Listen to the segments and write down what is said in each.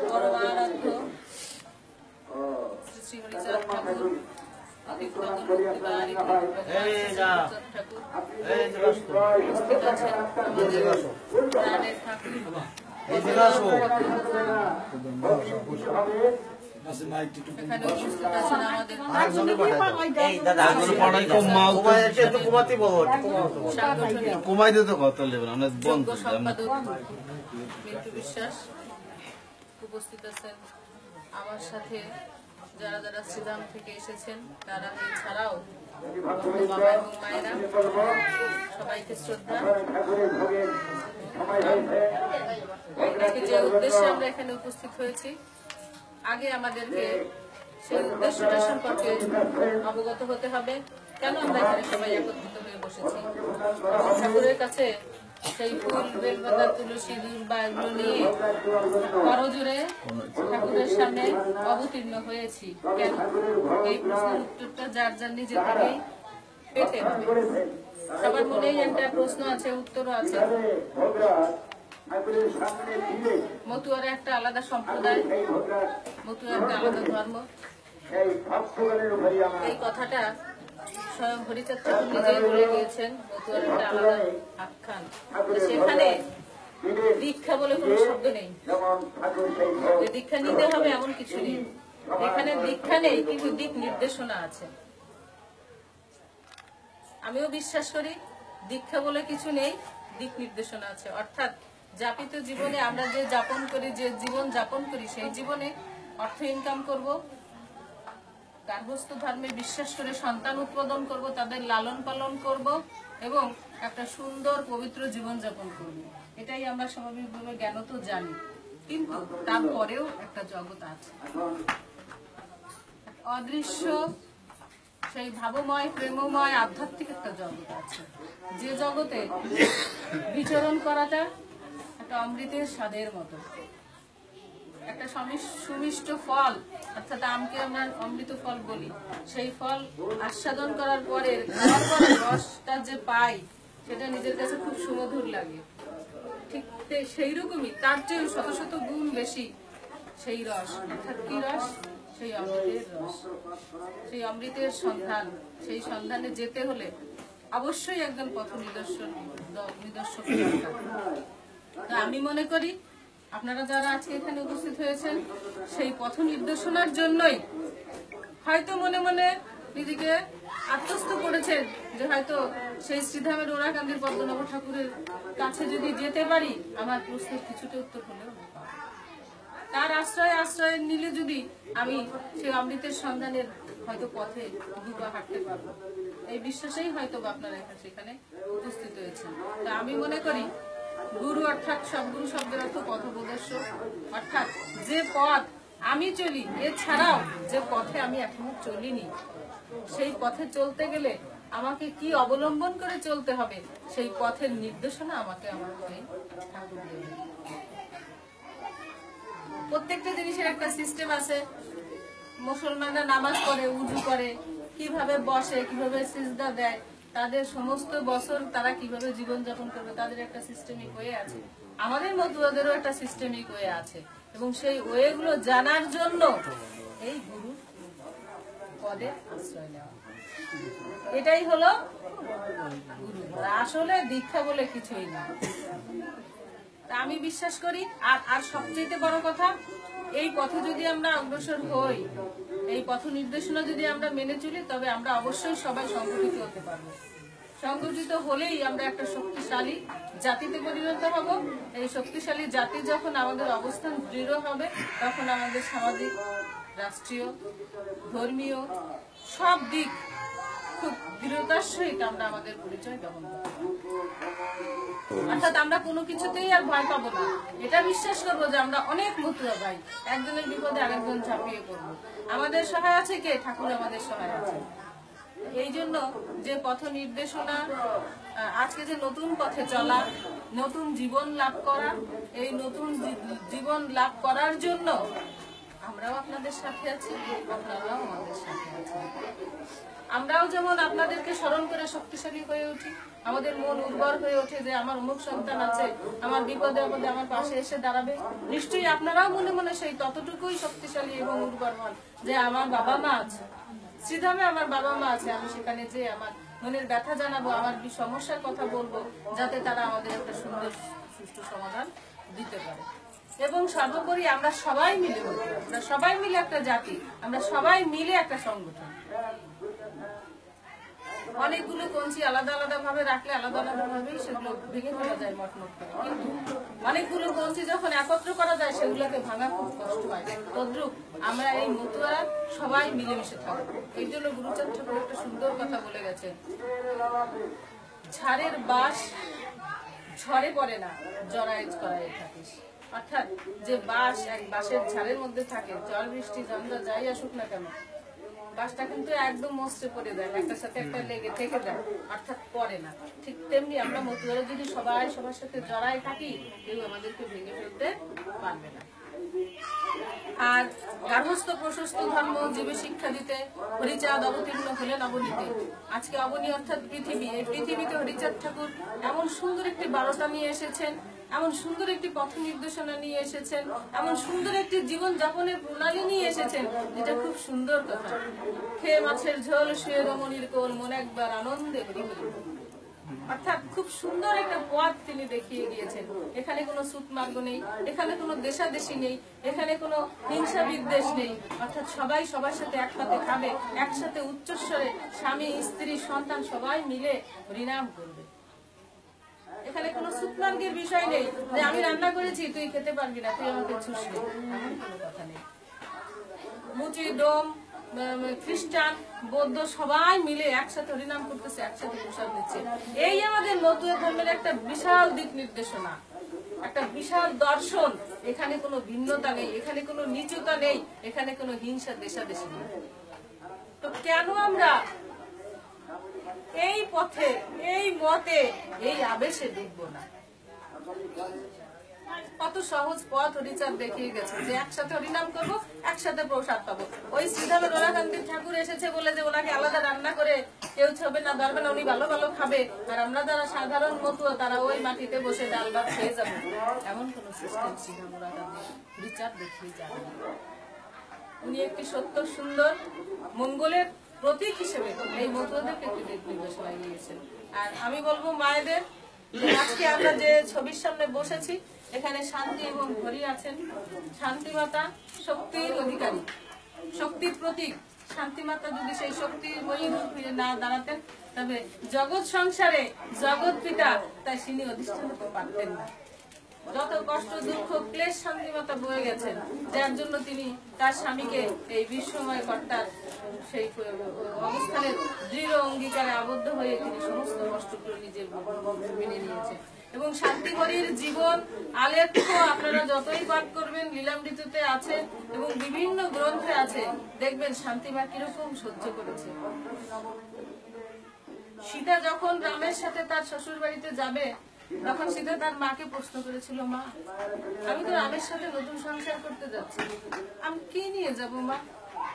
পরমারাধ্য শ্রী শ্রী হরিচাঁদ ঠাকুর প্রাণের ঠাকুর এখানে উপস্থিত আছেন আমাদের মিন্টু বিশ্বাস উপস্থিত আছেন আমার সাথে যারা যারা শ্রীধাম থেকে এসেছেন তারা এছাড়াও বাবা এবং মায়েরা সবাইকে শ্রদ্ধা। যে উদ্দেশ্যে আমরা এখানে উপস্থিত হয়েছি আগে আমাদেরকে সেই উদ্দেশ্যটা সম্পর্কে অবগত হতে হবে। কেন আমরা এখানে সবাই একত্রিত হয়ে বসেছি? ঠাকুরের কাছে সেই ফুল বেলপাতা তুলসী দুর্বা এগুলো নিয়ে করজোড়ে ঠাকুরের সামনে অবতীর্ণ হয়েছি। কেন? এই প্রশ্নের উত্তরটা যার যার নিজে থেকেই পেতে হবে। সবার মনেই একটা প্রশ্ন আছে, উত্তরও আছে। মতুয়ারা একটা আলাদা সম্প্রদায়, মতুয়া একটা আলাদা ধর্ম। এই কথাটা স্বয়ং হরিচাঁদ ঠাকুর নিজেই বলে গিয়েছেন, মতুয়ার একটা আলাদা আখ্যান। সেখানে দীক্ষা বলে কোনো শব্দ নেই, দীক্ষা নিতে হবে এমন কিছু নেই। এখানে দীক্ষা নেই, কিন্তু দিক নির্দেশনা আছে। আমিও বিশ্বাস করি দীক্ষা বলে কিছু নেই, দিক নির্দেশনা আছে। অর্থাৎ যাপিত জীবনে আমরা যে যাপন করি, যে জীবন যাপন করি, সেই জীবনে অর্থ ইনকাম করব, গার্হস্থ ধর্মে বিশ্বাস করে সন্তান উৎপাদন করব, তাদের লালন পালন করব এবং একটা সুন্দর পবিত্র জীবন যাপন করব। এটাই আমরা স্বাভাবিকভাবে জ্ঞান তো জানি, কিন্তু তারপরেও একটা জগৎ আছে, অদৃশ্য সেই ভাবময় প্রেমময় আধ্যাত্মিক একটা জগৎ আছে, যে জগতে বিচরণ করাটা একটা অমৃতের স্বাদের মতো। একটা সুমিষ্ট ফল, অর্থাৎ আমকে আমরা অমৃত ফল বলি, সেই ফল আস্বাদন করার পরে রসটা যে পাই সেটা নিজের কাছে খুব সুমধুর লাগে। ঠিক সেই রকমই তার চেয়ে শত শত গুণ বেশি সেই রস, অর্থাৎ কি রস? সেই অমৃতের রস, সেই অমৃতের সন্ধান। সেই সন্ধানে যেতে হলে অবশ্যই একজন পথ নিদর্শক দরকার। আমি মনে করি আপনারা যারা আজকে এখানে উপস্থিত হয়েছেন সেই পথ নির্দেশনার জন্যই হয়তো মনে মনে নিজেকে আত্মস্থ করেছেন যে হয়তো সেই শ্রীধামের ওরাকান্দির পদ্মনাভ ঠাকুরের কাছে যদি যেতে পারি আমার প্রশ্নের কিছুটা উত্তর হলেও তার আশ্রয় নিলে যদি আমি সেই অমৃতের সন্ধানের হয়তো পথে দুপা হাঁটতে পারবো, এই বিশ্বাসেই হয়তো আপনারা সেখানে উপস্থিত হয়েছেন। তা আমি মনে করি গুরু অর্থাৎ সদ্গুরু শব্দের অর্থ পথপ্রদর্শক, অর্থাৎ যে পথ আমি চলি, এছাড়াও যে পথে আমি এখনো চলিনি, সেই পথে চলতে গেলে আমাকে কি অবলম্বন করে চলতে হবে সেই পথের নির্দেশনা আমাকে আমার ঠাকুর দেবে। প্রত্যেকটা জিনিসের একটা সিস্টেম আছে। মুসলমানরা নামাজ পড়ে, উজু করে, কিভাবে বসে, কিভাবে সিজদা দেয়, তাদের সমস্ত বছর তারা কিভাবে জীবনযাপন করবে, তাদের একটা সিস্টেমিক ওয়ে আছে। আমাদের মতুয়াদেরও একটা সিস্টেমিক ওয়ে আছে, এবং সেই ওয়েগুলো জানার জন্য এই গুরু পদে আশ্রয় নেওয়া, এটাই হলো গুরু। আসলে দীক্ষা বলে কিছুই না। আমি বিশ্বাস করি আর সবচেয়ে বড় কথা, এই পথে যদি আমরা অগ্রসর হই, এই পথ নির্দেশনা যদি আমরা মেনে চলি, তবে আমরা অবশ্যই সবাই সংগঠিত হতে পারবো। সংগঠিত হলেই আমরা একটা শক্তিশালী জাতিতে পরিণত হব। এই শক্তিশালী জাতি যখন আমাদের অবস্থান দৃঢ় হবে, তখন আমাদের সামাজিক, রাষ্ট্রীয়, ধর্মীয় সব দিক খুব দৃঢ়তার সহিত আমরা আমাদের পরিচয় গ্রহণ করব। অর্থাৎ আমরা কোনো কিছুতেই আর ভয় পাবো না। এটা বিশ্বাস করবো যে আমরা অনেক মতুয়া ভাই, একজনের বিপদে আরেকজন ঝাঁপিয়ে পড়বো। আমাদের সহায় আছে কে? ঠাকুর আমাদের সহায় আছে। এই জন্য যে পথ নির্দেশনা, আজকে যে নতুন পথে চলা, নতুন জীবন লাভ করা, এই নতুন জীবন লাভ করার জন্য আমরাও আপনাদের সাথে আছি, আপনারাও আমাদের সাথে আছেন। আমরাও যেমন আপনাদেরকে স্মরণ করে শক্তিশালী হয়ে উঠি, আমাদের মন উর্বর হয়ে ওঠে যে আমার অমুক সন্তান আছে, আমার বিপদে আপদে আমার পাশে এসে দাঁড়াবে। নিশ্চয়ই আপনারাও মনে মনে সেই ততটুকুই শক্তিশালী এবং উর্বর হন যে আমার বাবা মা আছে, শ্রীধামে আমার বাবা মা আছে, আমি সেখানে যে আমার মনের ব্যথা জানাবো, আমার সমস্যার কথা বলবো, যাতে তারা আমাদের একটা সুন্দর সুষ্ঠু সমাধান দিতে পারে। এবং সর্বোপরি আমরা সবাই মিলে, আমরা সবাই মিলে একটা জাতি, আমরা সবাই মিলে একটা সংগঠন। অনেকগুলো কঞ্চি আলাদা আলাদা ভাবে রাখলে আলাদা আলাদা ভাবেই সেগুলো ভেঙে ফেলা যায় মটমট করে, কিন্তু অনেকগুলো কঞ্চি যখন একত্র করা যায় সেগুলোকে ভাঙা খুব কষ্ট হয়। তদ্রুপ আমরা এই মতুয়া সবাই মিলেমিশে থাকবো। এই জন্য গুরুচাঁদ ঠাকুর একটা সুন্দর কথা বলে গেছেন, ঝাড়ের বাঁশ ঝড়ে পড়ে না, জড়ায় করায় থাকিস। অর্থাৎ যে বাঁশ এক বাঁশের ঝাড়ের মধ্যে থাকে, জল বৃষ্টি ঝঞ্ঝা যাই আসুক না কেন, বাঁশটা কিন্তু একদম মস্তে পড়ে যায়, একটার সাথে একটা লেগে থেকে যায়, অর্থাৎ পড়ে না। ঠিক তেমনি আমরা মতুয়ারা যদি সবাই সবার সাথে জড়ায় থাকি, কেউ আমাদেরকে ভেঙে ফেলতে পারবে না। আর গার্হস্থ প্রশস্ত ধর্ম জীবে শিক্ষা দিতে হরিচাঁদ অবতীর্ণ হলেন অবনীতে। আজকে অবনী অর্থাৎ পৃথিবী, এই পৃথিবীতে হরিচাঁদ ঠাকুর এমন সুন্দর একটি বার্তা নিয়ে এসেছেন, এমন সুন্দর একটি পথ নির্দেশনা নিয়ে এসেছেন, এমন সুন্দর একটি জীবন যাপনের প্রণালী নিয়ে এসেছেন, যেটা খুব সুন্দর কথা। খেয়ে মাছের ঝোল, শুয়ে রমণীর কোল, মন একবার আনন্দে হরি হরি। অর্থাৎ খুব সুন্দর একটা পথ তিনি দেখিয়ে গিয়েছেন। এখানে কোনো সুতমার্গ নেই, এখানে কোনো দেশাদেশি নেই, এখানে কোনো হিংসা বিদ্বেষ নেই। অর্থাৎ সবাই সবার সাথে একসাথে খাবে, একসাথে উচ্চস্বরে স্বামী স্ত্রী সন্তান সবাই মিলে হরিনাম করবে। এখানে কোনো সুতমার্গের বিষয় নেই যে আমি রান্না করেছি তুই খেতে পারবি না, তুই আমাকে ছুঁসবি, এমন কোনো কথা নেই। মুচি ডোম খ্রিস্টান বৌদ্ধ সবাই মিলে একসাথে হরিনাম করতেছে, একসাথে প্রসাদ দিচ্ছে। এই আমাদের মতুয়া ধর্মের একটা বিশাল দিক নির্দেশনা, একটা বিশাল দর্শন। এখানে কোনো ভিন্নতা নেই, এখানে কোনো নিচুতা নেই, এখানে কোনো হিংসা দেশাদেশি নেই। তো কেন আমরা এই পথে, এই মতে, এই আবেশে ডুবব না? কত সহজ পথ হরিচাঁদ দেখিয়ে গেছে যে একসাথে হরিনাম করবো, একসাথে প্রসাদ পাবো। ওই শ্রীধামে রোলাকান্তি ঠাকুর এসেছে বলে যে ওনাকে আলাদা রান্না করে কেউ ছবে না, ধরবে না, উনি ভালো ভালো খাবে, আর আমরা যারা সাধারণ মতুয়া তারা ওই মাটিতে বসে ডাল ভাত খেয়ে যাবো, এমন কোন সিস্টেম শ্রীধাম রোলাকান্তি হরিচাঁদ দেখিয়ে যাবে না। উনি একটি সত্য সুন্দর মঙ্গলের প্রতীক হিসেবে এই মতুয়াদেরকে একটি দিক নির্দেশনা দিয়েছেন। আর আমি বলবো মায়েদের, আজকে আমরা যে ছবির সামনে বসেছি, এখানে শান্তি এবং হরি আছেন। শান্তি মাতা শক্তির অধিকারী, শক্তির প্রতীক। শান্তি মাতা যদি সেই শক্তির রূপ হয়ে না দাঁড়াতেন, তবে জগৎ সংসারে জগৎ পিতা তাই তিনি অধিষ্ঠান হতে পারতেন না। যত কষ্ট দুঃখ ক্লেশ শান্তি মাতা বয়ে গেছেন, যার জন্য তিনি তার স্বামীকে এই বিশ্বময় কর্তার সেই অবস্থানের দৃঢ় অঙ্গীকারে আবদ্ধ হয়ে তিনি সমস্ত কষ্টগুলো নিজের মেনে নিয়েছেন। এবং শান্তি হরির জীবন আলেখ্য আপনারা যতই পাঠ করবেন, লীলামৃততে আছে এবং বিভিন্ন গ্রন্থে আছে, দেখবেন শান্তিমা কিরকম সহ্য করেছে। সীতা যখন রামের সাথে তার শ্বশুর বাড়িতে যাবে, তখন সীতা তার মাকে প্রশ্ন করেছিল, মা আমি তো রামের সাথে নতুন সংসার করতে যাচ্ছি, আমি কি নিয়ে যাবো মা,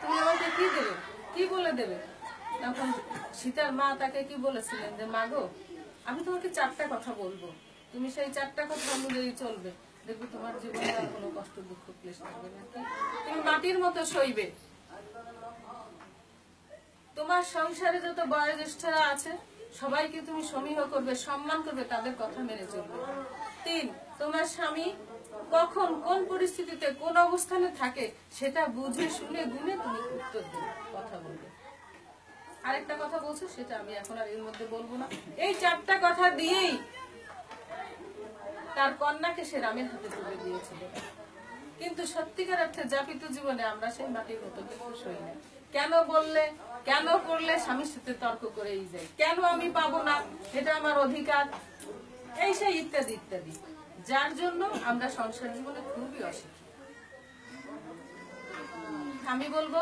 তুমি আমাকে কি দেবে, কি বলে দেবে? তখন সীতার মা তাকে কি বলেছিলেন যে মা গো, আমি তোমাকে 4টা কথা বলবো, তুমি সেই 4টা কথা অনুযায়ী চলবে, দেখবে তোমার জীবনে আর কোনো কষ্ট দুঃখ ক্লেশ থাকবে না, তুমি মাটির মতো সইবে। তোমার সংসারে যত বয়োজ্যেষ্ঠরা আছে সবাইকে তুমি সমীহ করবে, সম্মান করবে, তাদের কথা মেনে চলবে। 3, তোমার স্বামী কখন কোন পরিস্থিতিতে কোন অবস্থানে থাকে সেটা বুঝে শুনে গুনে তুমি উত্তর দেবে, কথা বলবে। আরেকটা কথা বলছে, সেটা আমি এখন আর এর মধ্যে বলবো না। এই 4টা কথা দিয়েই তার কন্যাকে সে রামের হাতে তুলে দিয়েছিল। কিন্তু সত্যিকার অর্থে যাপিত জীবনে আমরা সেই মাটির মতো কিছু সই না। কেন বললে, কেন করলে স্বামীর সাথে তর্ক করেই যাই, কেন আমি পাবো না, এটা আমার অধিকার, এই সেই ইত্যাদি ইত্যাদি, যার জন্য আমরা সংসার জীবনে খুবই অসুখী। আমি বলবো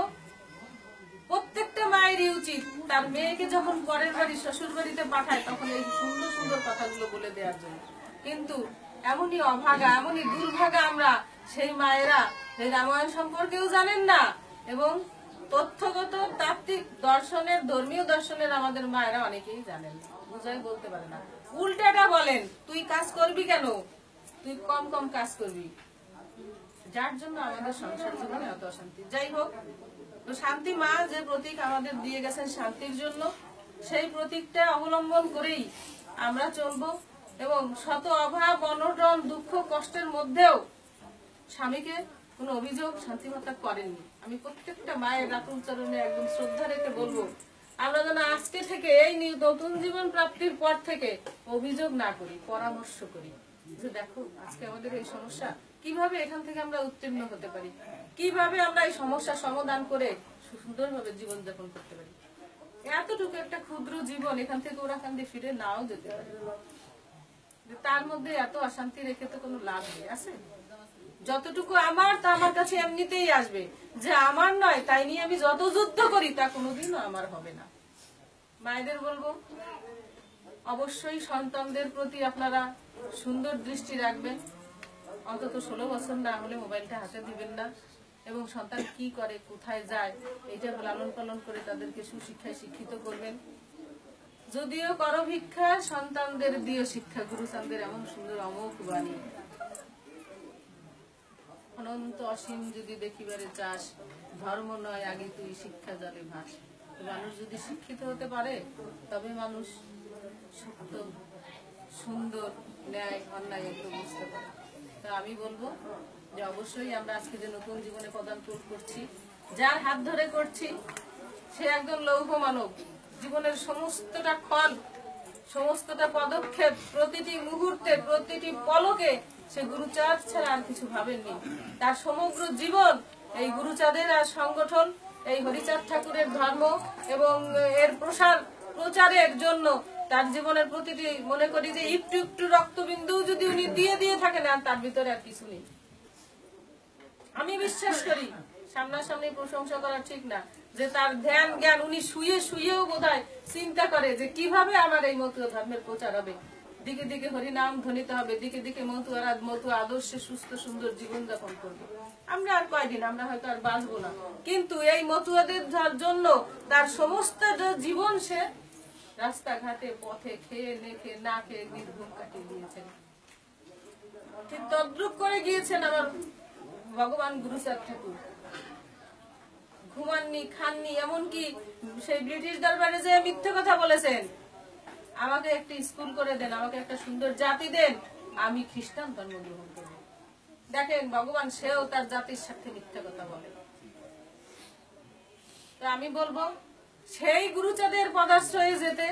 প্রত্যেকটা মায়েরই উচিত তার মেয়েকে যখন পরের বাড়ি শ্বশুর বাড়িতে পাঠায় তখন এই সুন্দর সুন্দর কথাগুলো বলে দেওয়ার জন্য। কিন্তু এমনই অভাগা, এমনই দুর্ভাগা আমরা সেই মায়েরা এই রামায়ণ সম্পর্কেও জানেন না এবং তথ্যগত তাত্ত্বিক দর্শনের ধর্মীয় দর্শনের আমাদের মায়েরা অনেকেই জানেন না, বুঝাই বলতে পারে না। উল্টাটা বলেন, তুই কাজ করবি কেন, তুই কম কম কাজ করবি, যার জন্য আমাদের সংসার জীবনে এত অশান্তি। যাই হোক, তো শান্তি মা যে প্রতীক আমাদের দিয়ে গেছেন শান্তির জন্য, সেই প্রতীকটা অবলম্বন করেই আমরা চলবো এবং শত অভাব অনটন দুঃখ কষ্টের মধ্যেও স্বামীকে কোনো অভিযোগ শান্তিমাতা করেননি। আমি প্রত্যেকটা মায়ের রাতুল চরণে একদম শ্রদ্ধা রেখে বলবো, আমরা যেন আজকে থেকে এই নতুন জীবন প্রাপ্তির পর থেকে অভিযোগ না করি, পরামর্শ করি যে দেখো আজকে আমাদের এই সমস্যা, কিভাবে এখান থেকে আমরা উত্তীর্ণ হতে পারি, কিভাবে আমরা এই সমস্যা সমাধান করে সুন্দরভাবে জীবনযাপন করতে পারি। এতটুকু একটা ক্ষুদ্র জীবন, এখান থেকে ওরা কান্দে ফিরে নাও যেতে পারে, তার মধ্যে এত অশান্তি রেখে তো কোনো লাভ নেই। আছে যতটুকু আমার, তা আমার কাছে এমনিতেই আসবে, যে আমার নয় তাই নিয়ে আমি যত যুদ্ধ করি তা কোনোদিনও আমার হবে না। মায়েদের বলবো, অবশ্যই সন্তানদের প্রতি আপনারা সুন্দর দৃষ্টি রাখবেন, অন্তত 16 বছর না হলে মোবাইলটা হাতে দিবেন না এবং সন্তান কি করে কোথায় যায় এটা লালন পালন করে তাদেরকে সুশিক্ষায় শিক্ষিত করবেন। যদিও করো ভিক্ষা সন্তানদের দিও শিক্ষা, গুরুচাঁদের এমন সুন্দর অমোঘ বাণী। অনন্ত অসীম যদি দেখিবারে চাস, ধর্ম নয় আগে তুই শিক্ষা জলে ভাস। মানুষ যদি শিক্ষিত হতে পারে তবে মানুষ সত্য, সুন্দর, ন্যায়, অন্যায় এগুলো বুঝতে পারে। তা আমি বলবো যে অবশ্যই আমরা আজকে যে নতুন জীবনে পদার্পণ করছি, যার হাত ধরে করছি সে একজন লৌহ মানব। জীবনের সমস্তটা ক্ষণ, সমস্তটা পদক্ষেপ, প্রতিটি মুহূর্তে, প্রতিটি পলকে সে গুরুচাঁদ ছাড়া আর কিছু ভাবেননি। তার সমগ্র জীবন এই গুরুচাঁদের আর সংগঠন, এই হরিচাঁদ ঠাকুরের ধর্ম এবং এর প্রচারের জন্য তার জীবনের প্রতিটি, মনে করি যে একটু একটু রক্তবিন্দু যদি উনি দিয়ে থাকেন আর তার ভিতরে আর কিছু নেই। আমি বিশ্বাস করি, সামনাসামনি প্রশংসা করা ঠিক না, যে তার ধ্যান জ্ঞান উনি শুয়েও বোধহয় চিন্তা করে যে কিভাবে আমার এই মতুয়া ধর্মের প্রচার হবে, দিকে দিকে হরিনাম ধ্বনিত হবে, দিকে দিকে মতুয়া আদর্শে সুস্থ সুন্দর জীবনযাপন করবে। আমরা আর কয়দিন, আমরা হয়তো আর বাঁচবো না, কিন্তু এই মতুয়াদের জন্য তার সমস্ত জীবন সে রাস্তাঘাটে পথে খেয়ে নেখে না খেয়ে নির্ঘুম কাটিয়ে দিয়েছেন। ঠিক তদ্রুপ করে গিয়েছেন আমার ভগবান গুরুচাঁদ ঠাকুর। ঘুমাননি, খাননি, এমনকি সেই ব্রিটিশ দরবারে যে মিথ্যে কথা বলেছেন, আমাকে একটা স্কুল করে দেন, আমাকে একটা সুন্দর জাতি দেন, আমি খ্রিস্টান ধর্ম গ্রহণ করব। দেখেন ভগবান সেও তার জাতির সাথে মিথ্যে কথা বলে। তো আমি বলবো, সেই গুরুচাঁদের পদাশ্রয়ে যেতে,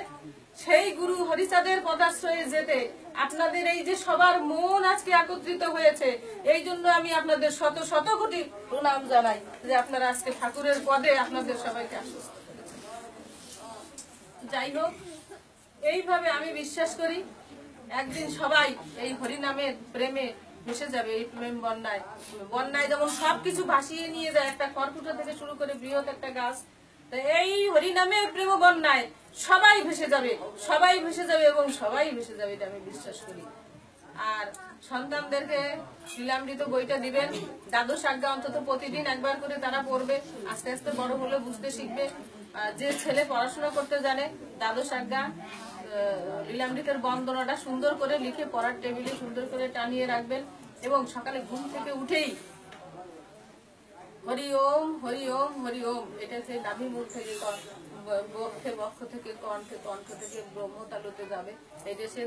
সেই গুরু হরিচাঁদের পদাশ্রয়ে যেতে আপনাদের এই যে সবার মন আজকে একত্রিত হয়েছে, এই জন্য আমি আপনাদের শত শত কোটি প্রণাম জানাই যে আপনারা আজকে ঠাকুরের পদে আপনাদের সবাইকে আশ্বস্ত করেছেন। যাই হোক, এইভাবে আমি বিশ্বাস করি একদিন সবাই এই হরিনামের প্রেমে ভেসে যাবে। এই প্রেম বন্যায় যেমন সবকিছু ভাসিয়ে নিয়ে যায়, একটা খড়কুটো থেকে শুরু করে বৃহৎ একটা গাছ, এই হরিনামের প্রেম বন্যায় সবাই ভেসে যাবে, সবাই ভেসে যাবে এবং সবাই ভেসে যাবে, এটা আমি বিশ্বাস করি। আর সন্তানদেরকে লীলামৃত বইটা দিবেন, দ্বাদশ আজ্ঞা অন্তত প্রতিদিন একবার করে তারা পড়বে, আস্তে আস্তে বড় হলে বুঝতে শিখবে। যে ছেলে পড়াশোনা করতে জানে, দ্বাদশ আজ্ঞা লীলামৃতের বন্দনাটা সুন্দর করে লিখে পড়ার টেবিলে সুন্দর করে টানিয়ে রাখবেন এবং সকালে ঘুম থেকে উঠেই হরি ওম হরি ওম হরি ওম, এটা সেই নাভি মুখ থেকে বক্ষ থেকে কণ্ঠে, কণ্ঠ থেকে ব্রহ্মতালুতে যাবে, এটা সে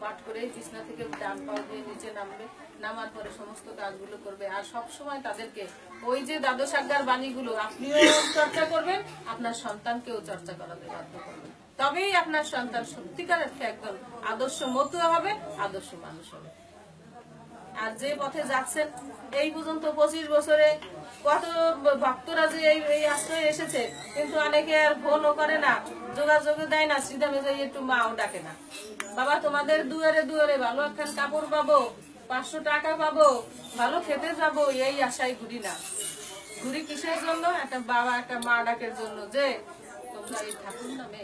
পাঠ করে বিছনা থেকে ডান পাও দিয়ে নিচে নামবে, নামার পরে সমস্ত কাজগুলো করবে। আর সবসময় তাদেরকে ওই যে দ্বাদশ আজ্ঞার বাণীগুলো আপনিও চর্চা করবেন, আপনার সন্তানকেও চর্চা করাতে বাধ্য করবেন, তবেই আপনার সন্তান সত্যিকার একদম আদর্শ মতুয়া হবে, আদর্শ মানুষ হবে। আর যে পথে যাচ্ছেন এই পর্যন্ত 25 বছরে কত ভক্তরা যে এই আশ্রয়ে এসেছে, কিন্তু অনেকে আর ফোনও করে না, যোগাযোগও দেয় না, সিধা মেজাই একটু মাও ডাকে না। বাবা তোমাদের দুয়ারে দুয়ারে ভালো একখান কাপড় পাবো, 500 টাকা পাবো, ভালো খেতে যাবো, এই আশায় ঘুরি না। ঘুরি কিসের জন্য? একটা বাবা একটা মা ডাকের জন্য, যে তোমরা এই ঠাকুর নামে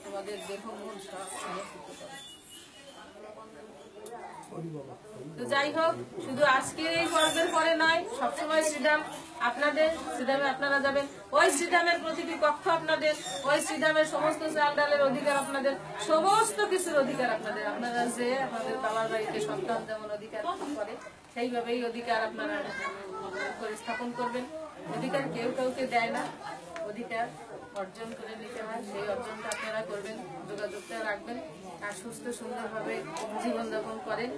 তোমাদের দেহ মন সব সমর্পিত করো। তো যাই হোক, শুধু আজকের এই পর্বের পরে নয়, সবসময় শ্রীধাম আপনাদের, শ্রীধামে আপনারা যাবেন, ওই শ্রীধামের প্রতিটি কক্ষ আপনাদের, ওই শ্রীধামের সমস্ত চাল ডালের অধিকার আপনাদের, সমস্ত কিছুর অধিকার আপনাদের। আপনারা যে আপনাদের বাবার বাড়িতে সন্তান যেমন অধিকার করে সেইভাবেই অধিকার আপনারা স্থাপন করবেন। অধিকার কেউ কাউকে দেয় না, অধিকার অর্জন করে নিতে হয়, সেই অর্জনটা আপনারা করবেন, যোগাযোগটা রাখবেন, আর সুস্থ সুন্দরভাবে জীবনযাপন করেন।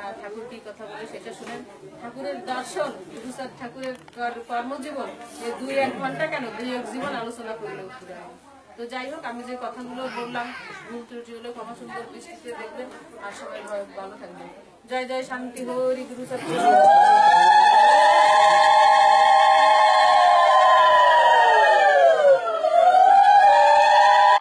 আর ঠাকুর কি কথা বলে সেটা শুনেন, ঠাকুরের দর্শন, গুরুচাঁদ ঠাকুরের কর্মজীবন, এই 2-1 ঘন্টা কেন 2-1 জীবন আলোচনা করলেও পুরো। তো যাই হোক, আমি যে কথাগুলো বললাম ভুল ত্রুটি হলে ক্ষমা সুন্দর দৃষ্টিতে দেখবেন, আর সবাই ভালো থাকবেন। জয় জয় শান্তি হরি গুরুচাঁদ।